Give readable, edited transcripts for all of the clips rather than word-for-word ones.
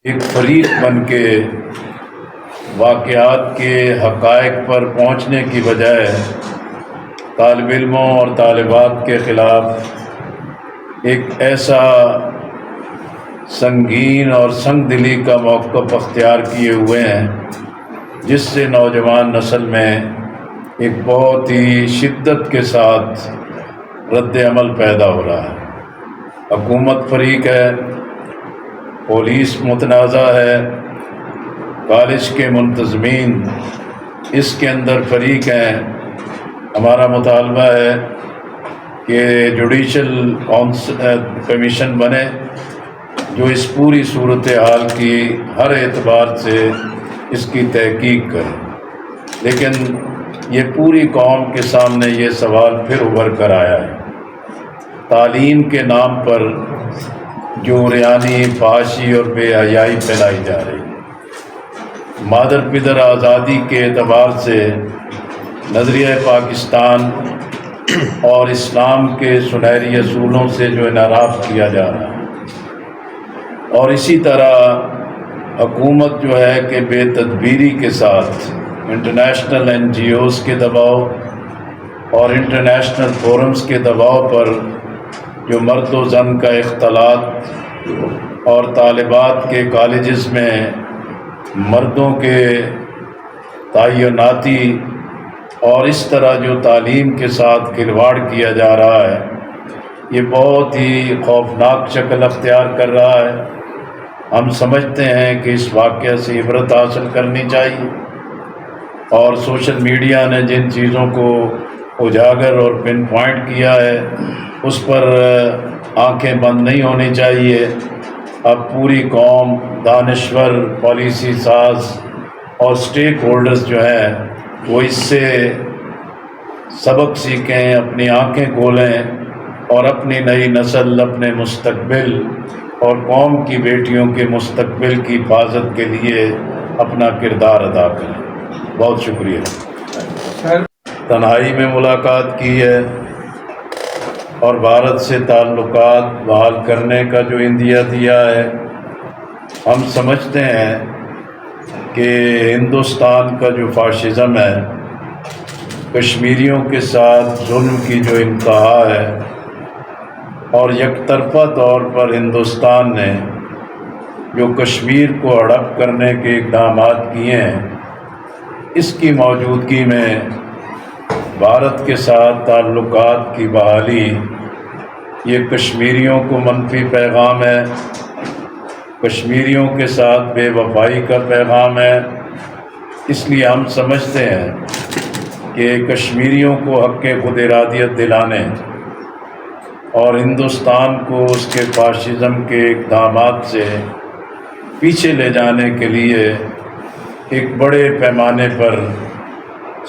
ایک فریق بن کے واقعات کے حقائق پر پہنچنے کی بجائے طالب علموں اور طالبات کے خلاف ایک ایسا سنگین اور سنگ دلی کا موقف اختیار کیے ہوئے ہیں جس سے نوجوان نسل میں ایک بہت ہی شدت کے ساتھ رد عمل پیدا ہو رہا ہے۔ حکومت فریق ہے، پولیس متنازع ہے، کالج کے منتظمین اس کے اندر فریق ہیں۔ ہمارا مطالبہ ہے کہ جوڈیشل کمیشن بنے جو اس پوری صورتحال کی ہر اعتبار سے اس کی تحقیق کرے، لیکن یہ پوری قوم کے سامنے یہ سوال پھر ابھر کر آیا ہے۔ تعلیم کے نام پر جو عریانی، فحاشی اور بے حیائی پھیلائی جا رہی ہے، مادر پدر آزادی کے اعتبار سے نظریہ پاکستان اور اسلام کے سنہری اصولوں سے جو انحراف کیا جا رہا ہے، اور اسی طرح حکومت جو ہے کہ بے تدبیری کے ساتھ انٹرنیشنل NGOs کے دباؤ اور انٹرنیشنل فورمز کے دباؤ پر جو مرد و زن کا اختلاط اور طالبات کے کالجز میں مردوں کے تعیناتی اور اس طرح جو تعلیم کے ساتھ کھلواڑ کیا جا رہا ہے، یہ بہت ہی خوفناک شکل اختیار کر رہا ہے۔ ہم سمجھتے ہیں کہ اس واقعہ سے عبرت حاصل کرنی چاہیے، اور سوشل میڈیا نے جن چیزوں کو اجاگر اور پن پوائنٹ کیا ہے اس پر آنکھیں بند نہیں ہونی چاہیے۔ اب پوری قوم، دانشور، پالیسی ساز اور سٹیک ہولڈرز جو ہیں وہ اس سے سبق سیکھیں، اپنی آنکھیں کھولیں اور اپنی نئی نسل، اپنے مستقبل اور قوم کی بیٹیوں کے مستقبل کی حفاظت کے لیے اپنا کردار ادا کریں۔ بہت شکریہ۔ تنہائی میں ملاقات کی ہے اور بھارت سے تعلقات بحال کرنے کا جو عندیہ دیا ہے، ہم سمجھتے ہیں کہ ہندوستان کا جو فاشزم ہے، کشمیریوں کے ساتھ ظلم کی جو انتہا ہے، اور یک طرفہ طور پر ہندوستان نے جو کشمیر کو ہڑپ کرنے کے اقدامات کیے ہیں، اس کی موجودگی میں بھارت کے ساتھ تعلقات کی بحالی یہ کشمیریوں کو منفی پیغام ہے، کشمیریوں کے ساتھ بے وفائی کا پیغام ہے۔ اس لیے ہم سمجھتے ہیں کہ کشمیریوں کو حق خود ارادیت دلانے اور ہندوستان کو اس کے فاشزم کے اقدامات سے پیچھے لے جانے کے لیے ایک بڑے پیمانے پر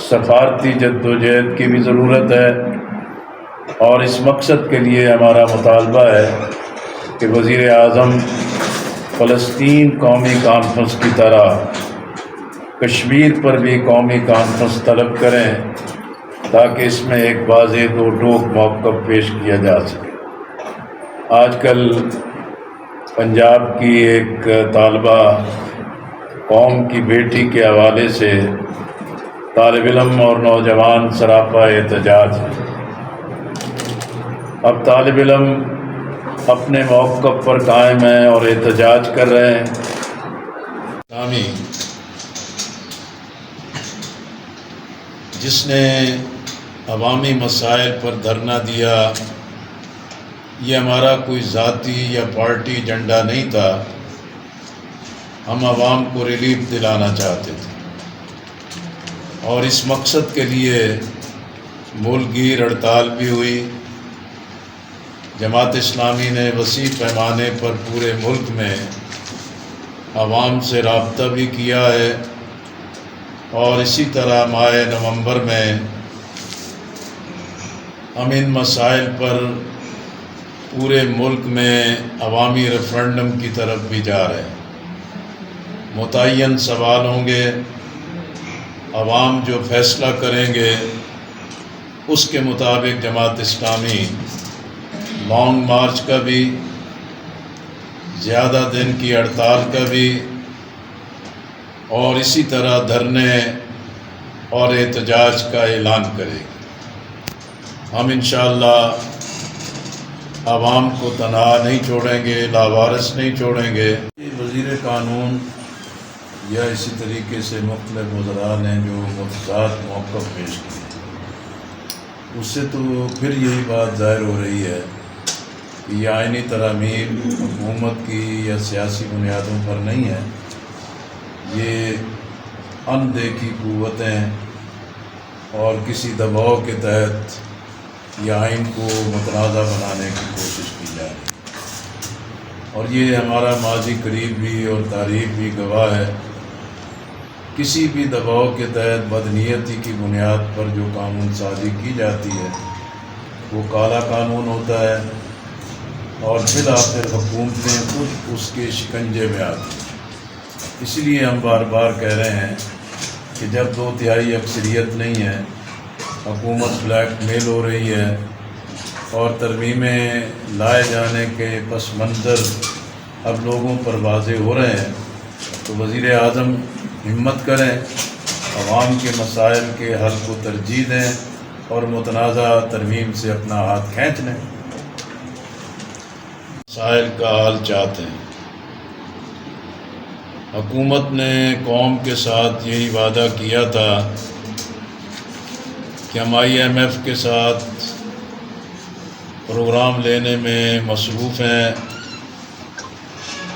سفارتی جدوجہد کی بھی ضرورت ہے، اور اس مقصد کے لیے ہمارا مطالبہ ہے کہ وزیر اعظم فلسطین قومی کانفرنس کی طرح کشمیر پر بھی قومی کانفرنس طلب کریں تاکہ اس میں ایک واضح دو ٹوک موقف پیش کیا جا سکے۔ آج کل پنجاب کی ایک طالبہ قوم کی بیٹی کے حوالے سے طالب علم اور نوجوان سراپا احتجاج ہے۔ اب طالب علم اپنے موقف پر قائم ہیں اور احتجاج کر رہے ہیں۔ جس نے عوامی مسائل پر دھرنا دیا، یہ ہمارا کوئی ذاتی یا پارٹی ایجنڈا نہیں تھا، ہم عوام کو ریلیف دلانا چاہتے تھے، اور اس مقصد کے لیے ملک گیر ہڑتال بھی ہوئی۔ جماعت اسلامی نے وسیع پیمانے پر پورے ملک میں عوام سے رابطہ بھی کیا ہے، اور اسی طرح ماہ نومبر میں ہم ان مسائل پر پورے ملک میں عوامی ریفرنڈم کی طرف بھی جا رہے ہیں۔ متعین سوال ہوں گے، عوام جو فیصلہ کریں گے اس کے مطابق جماعت اسلامی لانگ مارچ کا بھی زیادہ دن کی ہڑتال کا بھی، اور اسی طرح دھرنے اور احتجاج کا اعلان کرے گی۔ ہم انشاءاللہ عوام کو تنہا نہیں چھوڑیں گے، لاوارث نہیں چھوڑیں گے۔ وزیر قانون یا اسی طریقے سے مختلف وزراء نے جو متضاد موقف پیش کیے، اس سے تو پھر یہی بات ظاہر ہو رہی ہے کہ یہ آئینی ترامیم حکومت کی یا سیاسی بنیادوں پر نہیں ہے، یہ اندیکھی قوتیں اور کسی دباؤ کے تحت یہ آئین کو متنازع بنانے کی کوشش کی جا رہی ہے، اور یہ ہمارا ماضی قریب بھی اور تاریخ بھی گواہ ہے۔ کسی بھی دباؤ کے تحت بدنیتی کی بنیاد پر جو قانون سازی کی جاتی ہے وہ کالا قانون ہوتا ہے، اور بالآخر حکومتیں خود اس کے شکنجے میں آتی ہیں۔ اس لیے ہم بار بار کہہ رہے ہیں کہ جب 2/3 اکثریت نہیں ہے، حکومت بلیک میل ہو رہی ہے، اور ترمیمیں لائے جانے کے پس منظر اب لوگوں پر واضح ہو رہے ہیں، تو وزیر اعظم ہمت کریں، عوام کے مسائل کے حل کو ترجیح دیں اور متنازع ترمیم سے اپنا ہاتھ کھینچ لیں۔ مسائل کا حل چاہتے ہیں۔ حکومت نے قوم کے ساتھ یہی وعدہ کیا تھا کہ ہم IMF کے ساتھ پروگرام لینے میں مصروف ہیں،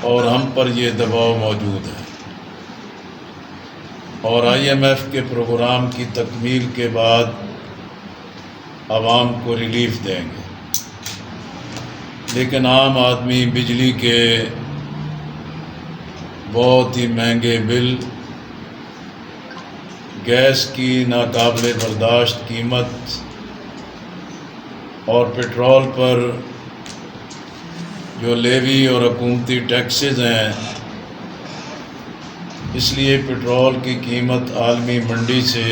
اور ہم پر یہ دباؤ موجود ہے، اور IMF کے پروگرام کی تکمیل کے بعد عوام کو ریلیف دیں گے، لیکن عام آدمی بجلی کے بہت ہی مہنگے بل، گیس کی ناقابل برداشت قیمت اور پٹرول پر جو لیوی اور حکومتی ٹیکسز ہیں، اس لیے پٹرول کی قیمت عالمی منڈی سے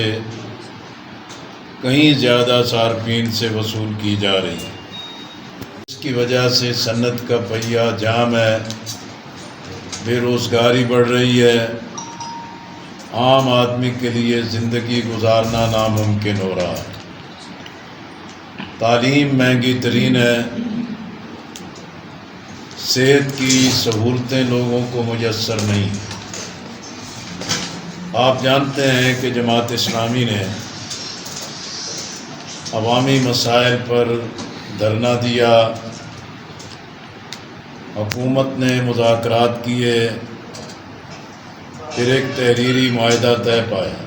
کہیں زیادہ صارفین سے وصول کی جا رہی ہے۔ اس کی وجہ سے صنعت کا پہیہ جام ہے، بے روزگاری بڑھ رہی ہے، عام آدمی کے لیے زندگی گزارنا ناممکن ہو رہا ہے، تعلیم مہنگی ترین ہے، صحت کی سہولتیں لوگوں کو میسر نہیں ہیں۔ آپ جانتے ہیں کہ جماعت اسلامی نے عوامی مسائل پر دھرنا دیا، حکومت نے مذاکرات کیے، پھر ایک تحریری معاہدہ طے پایا،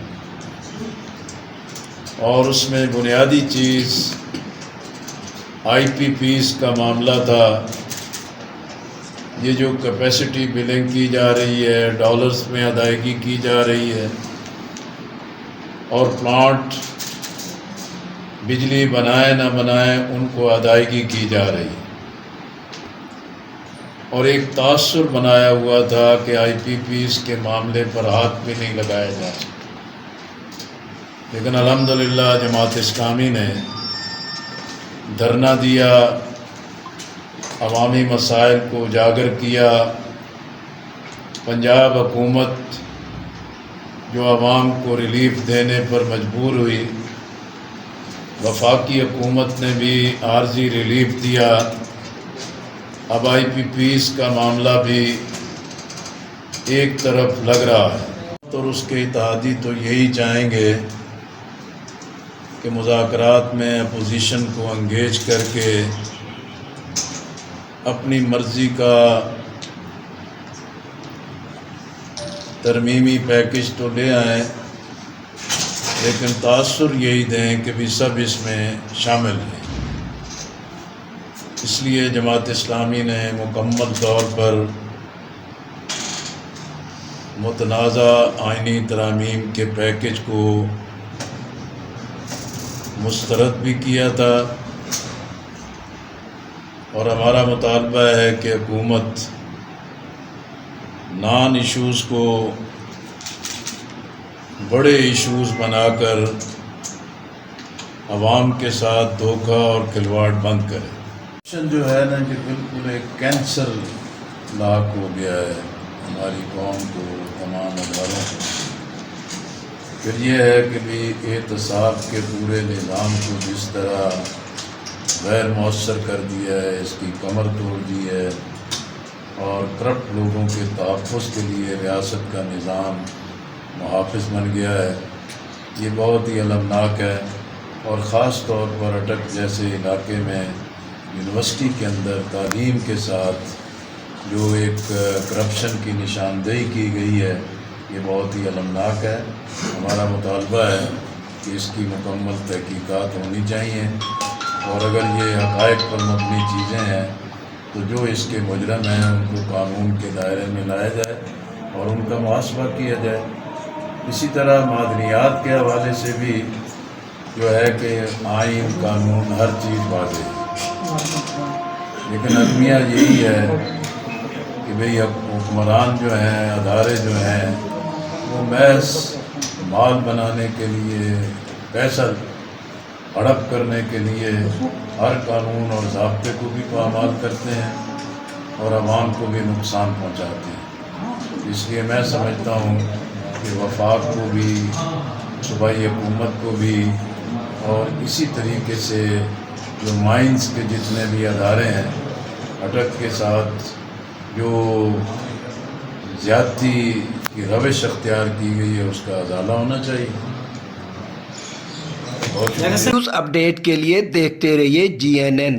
اور اس میں بنیادی چیز IPPs کا معاملہ تھا۔ یہ جو کیپیسٹی بلنگ کی جا رہی ہے، ڈالرز میں ادائیگی کی جا رہی ہے، اور پلانٹ بجلی بنائیں نہ بنائیں ان کو ادائیگی کی جا رہی ہے، اور ایک تاثر بنایا ہوا تھا کہ IPPs کے معاملے پر ہاتھ بھی نہیں لگایا جا سکتا، لیکن الحمدللہ جماعت اسلامی نے دھرنا دیا، عوامی مسائل کو اجاگر کیا۔ پنجاب حکومت جو عوام کو ریلیف دینے پر مجبور ہوئی، وفاقی حکومت نے بھی عارضی ریلیف دیا۔ اب IPPs کا معاملہ بھی ایک طرف لگ رہا ہے، اور اس کے اتحادی تو یہی چاہیں گے کہ مذاکرات میں اپوزیشن کو انگیج کر کے اپنی مرضی کا ترمیمی پیکج تو لے آئیں، لیکن تاثر یہی دیں کہ بھی سب اس میں شامل ہیں۔ اس لیے جماعت اسلامی نے مکمل طور پر متنازع آئینی ترامیم کے پیکج کو مسترد بھی کیا تھا، اور ہمارا مطالبہ ہے کہ حکومت نان ایشوز کو بڑے ایشوز بنا کر عوام کے ساتھ دھوکہ اور کھلواڑ بند کرے۔ جو ہے نا کہ بالکل ایک کینسر لاحق ہو گیا ہے ہماری قوم کو، تمام اداروں کو۔ پھر یہ ہے کہ بھی احتساب کے پورے نظام کو جس طرح غیر مؤثر کر دیا ہے، اس کی کمر توڑ دی ہے، اور کرپٹ لوگوں کے تحفظ کے لیے ریاست کا نظام محافظ بن گیا ہے، یہ بہت ہی المناک ہے۔ اور خاص طور پر اٹک جیسے علاقے میں یونیورسٹی کے اندر تعلیم کے ساتھ جو ایک کرپشن کی نشاندہی کی گئی ہے، یہ بہت ہی المناک ہے۔ ہمارا مطالبہ ہے کہ اس کی مکمل تحقیقات ہونی چاہیے، اور اگر یہ حقائق پر مبنی چیزیں ہیں تو جو اس کے مجرم ہیں ان کو قانون کے دائرے میں لایا جائے اور ان کا محاسبہ کیا جائے۔ اسی طرح معدنیات کے حوالے سے بھی جو ہے کہ آئین، قانون، ہر چیز واضح ہے، لیکن المیہ یہی ہے کہ بھئی حکمران جو ہیں، ادارے جو ہیں، وہ محض مال بنانے کے لیے، پیسہ ہڑپ کرنے کے لیے ہر قانون اور ضابطے کو بھی پامال کرتے ہیں اور عوام کو بھی نقصان پہنچاتے ہیں۔ اس لیے میں سمجھتا ہوں کہ وفاق کو بھی، صوبائی حکومت کو بھی، اور اسی طریقے سے جو مائنز کے جتنے بھی ادارے ہیں، اٹک کے ساتھ جو زیادتی کی روش اختیار کی گئی ہے اس کا ازالہ ہونا چاہیے۔ نیوز اپڈیٹ کے لیے دیکھتے رہیے GNN۔